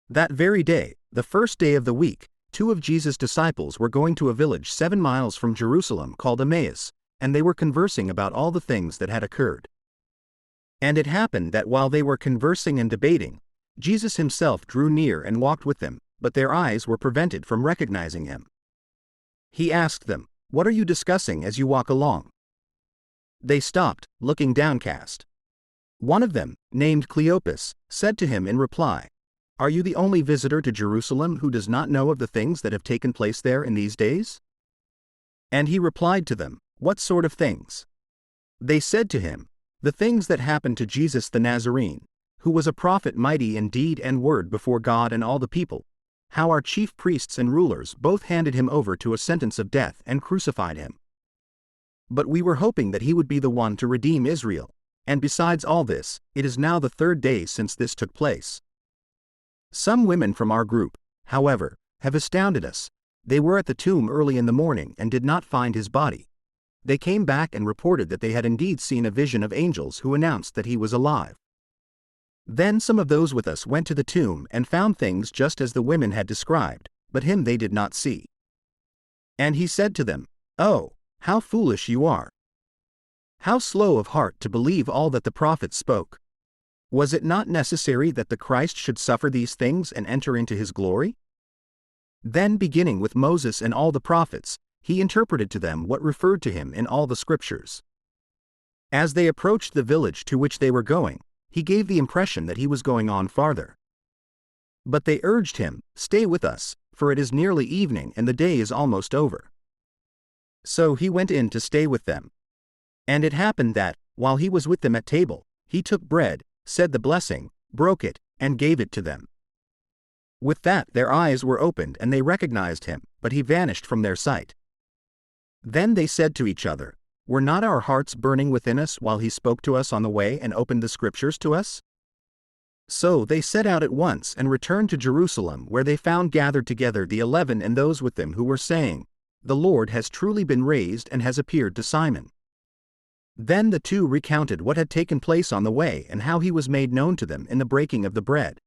That very day, the first day of the week, two of Jesus' disciples were going to a village 7 miles from Jerusalem called Emmaus, and they were conversing about all the things that had occurred. And it happened that while they were conversing and debating, Jesus himself drew near and walked with them, but their eyes were prevented from recognizing him. He asked them, "What are you discussing as you walk along?" They stopped, looking downcast. One of them, named Cleopas, said to him in reply, "Are you the only visitor to Jerusalem who does not know of the things that have taken place there in these days?" And he replied to them, "What sort of things?" They said to him, "The things that happened to Jesus the Nazarene, who was a prophet mighty in deed and word before God and all the people, how our chief priests and rulers both handed him over to a sentence of death and crucified him. But we were hoping that he would be the one to redeem Israel, and besides all this, it is now the 3rd day since this took place. Some women from our group, however, have astounded us. They were at the tomb early in the morning and did not find his body. They came back and reported that they had indeed seen a vision of angels who announced that he was alive. Then some of those with us went to the tomb and found things just as the women had described, but him they did not see." And he said to them, "Oh, how foolish you are! How slow of heart to believe all that the prophets spoke! Was it not necessary that the Christ should suffer these things and enter into his glory?" Then beginning with Moses and all the prophets, he interpreted to them what referred to him in all the scriptures. As they approached the village to which they were going, he gave the impression that he was going on farther. But they urged him, "Stay with us, for it is nearly evening and the day is almost over." So he went in to stay with them. And it happened that, while he was with them at table, he took bread, said the blessing, broke it, and gave it to them. With that their eyes were opened and they recognized him, but he vanished from their sight. Then they said to each other, "Were not our hearts burning within us while he spoke to us on the way and opened the scriptures to us?" So they set out at once and returned to Jerusalem, where they found gathered together the 11 and those with them who were saying, "The Lord has truly been raised and has appeared to Simon." Then the two recounted what had taken place on the way and how he was made known to them in the breaking of the bread.